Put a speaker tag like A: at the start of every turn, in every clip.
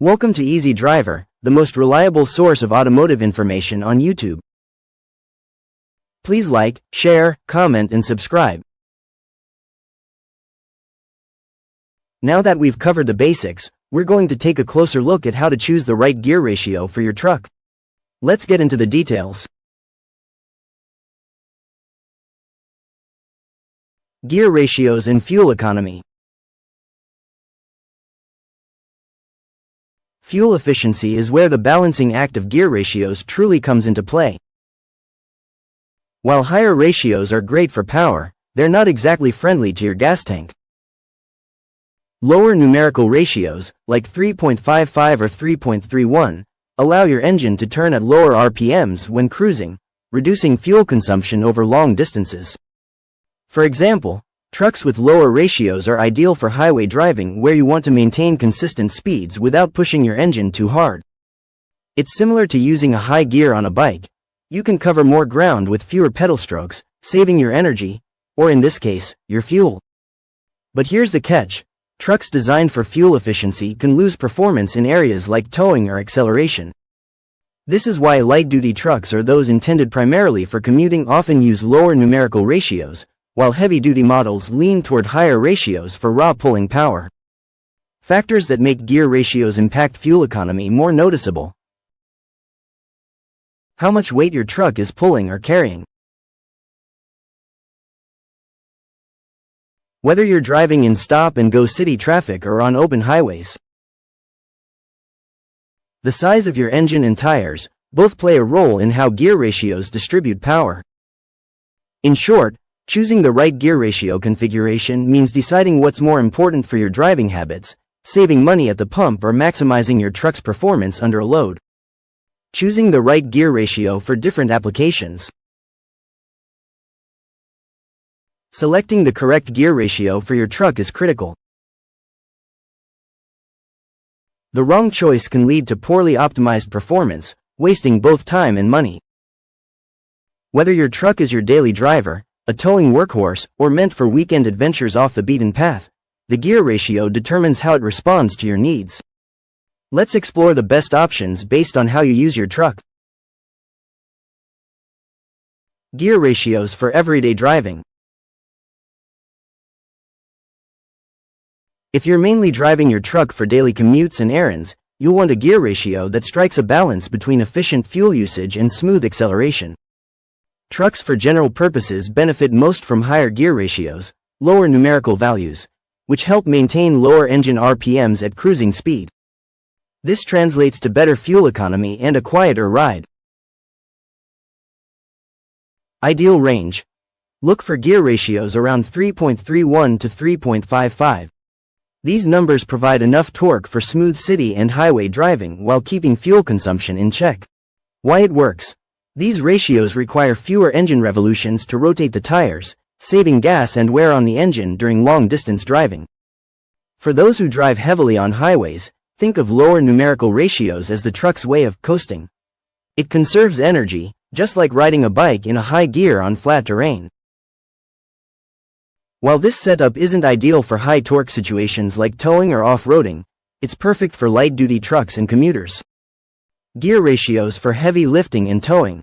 A: Welcome to Easy Driver, the most reliable source of automotive information on YouTube. Please like, share, comment and subscribe. Now that we've covered the basics, we're going to take a closer look at how to choose the right gear ratio for your truck. Let's get into the details. Gear ratios and fuel economy. Fuel efficiency is where the balancing act of gear ratios truly comes into play. While higher ratios are great for power, they're not exactly friendly to your gas tank. Lower numerical ratios, like 3.55 or 3.31, allow your engine to turn at lower RPMs when cruising, reducing fuel consumption over long distances. For example, trucks with lower ratios are ideal for highway driving where you want to maintain consistent speeds without pushing your engine too hard. It's similar to using a high gear on a bike. You can cover more ground with fewer pedal strokes, saving your energy, or in this case, your fuel. But here's the catch. Trucks designed for fuel efficiency can lose performance in areas like towing or acceleration. This is why light-duty trucks or those intended primarily for commuting often use lower numerical ratios, while heavy-duty models lean toward higher ratios for raw pulling power. Factors that make gear ratios impact fuel economy more noticeable. How much weight your truck is pulling or carrying. Whether you're driving in stop-and-go city traffic or on open highways. The size of your engine and tires both play a role in how gear ratios distribute power. In short, choosing the right gear ratio configuration means deciding what's more important for your driving habits, saving money at the pump or maximizing your truck's performance under a load. Choosing the right gear ratio for different applications. Selecting the correct gear ratio for your truck is critical. The wrong choice can lead to poorly optimized performance, wasting both time and money. Whether your truck is your daily driver, a towing workhorse, or meant for weekend adventures off the beaten path, the gear ratio determines how it responds to your needs. Let's explore the best options based on how you use your truck. Gear ratios for everyday driving. If you're mainly driving your truck for daily commutes and errands, you'll want a gear ratio that strikes a balance between efficient fuel usage and smooth acceleration. Trucks for general purposes benefit most from higher gear ratios, lower numerical values, which help maintain lower engine RPMs at cruising speed. This translates to better fuel economy and a quieter ride. Ideal range. Look for gear ratios around 3.31 to 3.55. These numbers provide enough torque for smooth city and highway driving while keeping fuel consumption in check. Why it works. These ratios require fewer engine revolutions to rotate the tires, saving gas and wear on the engine during long-distance driving. For those who drive heavily on highways, think of lower numerical ratios as the truck's way of coasting. It conserves energy, just like riding a bike in a high gear on flat terrain. While this setup isn't ideal for high torque situations like towing or off-roading, it's perfect for light-duty trucks and commuters. Gear ratios for heavy lifting and towing.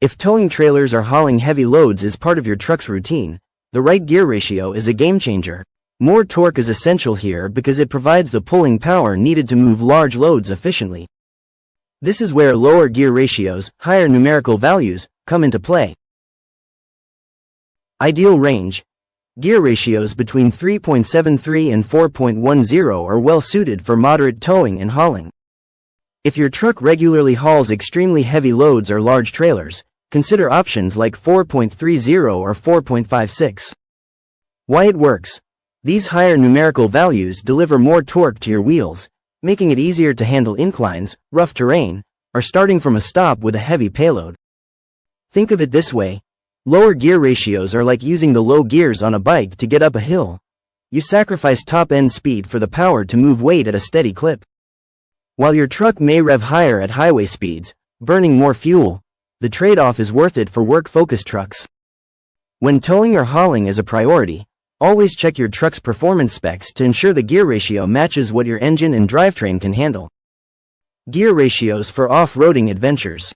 A: If towing trailers or hauling heavy loads is part of your truck's routine, the right gear ratio is a game changer. More torque is essential here because it provides the pulling power needed to move large loads efficiently. This is where lower gear ratios, higher numerical values, come into play. Ideal range. Gear ratios between 3.73 and 4.10 are well suited for moderate towing and hauling. If your truck regularly hauls extremely heavy loads or large trailers, consider options like 4.30 or 4.56. Why it works. These higher numerical values deliver more torque to your wheels, making it easier to handle inclines, rough terrain, or starting from a stop with a heavy payload. Think of it this way. Lower gear ratios are like using the low gears on a bike to get up a hill. You sacrifice top-end speed for the power to move weight at a steady clip. While your truck may rev higher at highway speeds, burning more fuel, the trade-off is worth it for work-focused trucks. When towing or hauling is a priority, Always check your truck's performance specs to ensure the gear ratio matches what your engine and drivetrain can handle. Gear ratios for off-roading adventures.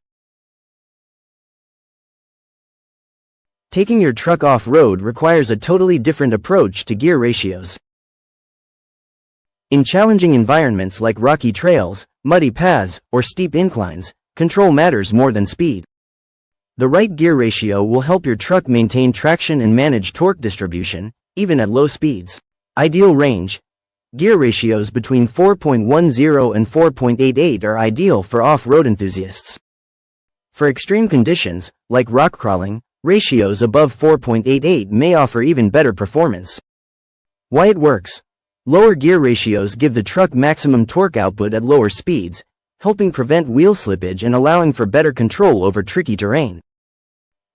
A: Taking your truck off-road requires a totally different approach to gear ratios. In challenging environments like rocky trails, muddy paths, or steep inclines, control matters more than speed. The right gear ratio will help your truck maintain traction and manage torque distribution, even at low speeds. Ideal range. Gear ratios between 4.10 and 4.88 are ideal for off-road enthusiasts. For extreme conditions, like rock crawling, ratios above 4.88 may offer even better performance. Why it works. Lower gear ratios give the truck maximum torque output at lower speeds, helping prevent wheel slippage and allowing for better control over tricky terrain.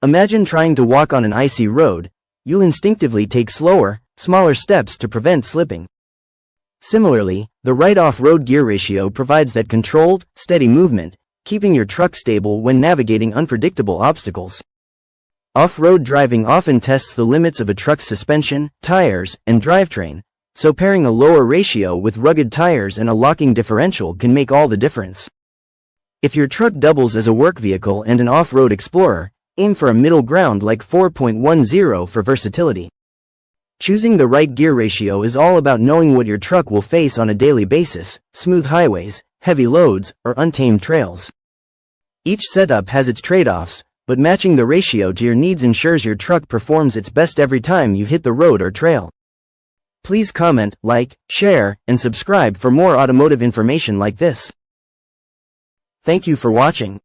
A: Imagine trying to walk on an icy road. You'll instinctively take slower, smaller steps to prevent slipping. Similarly, the right off-road gear ratio provides that controlled, steady movement, keeping your truck stable when navigating unpredictable obstacles. Off-road driving often tests the limits of a truck's suspension, tires, and drivetrain, so pairing a lower ratio with rugged tires and a locking differential can make all the difference. If your truck doubles as a work vehicle and an off-road explorer, aim for a middle ground like 4.10 for versatility. Choosing the right gear ratio is all about knowing what your truck will face on a daily basis: smooth highways, heavy loads, or untamed trails. Each setup has its trade-offs, but matching the ratio to your needs ensures your truck performs its best every time you hit the road or trail. Please comment, like, share, and subscribe for more automotive information like this. Thank you for watching.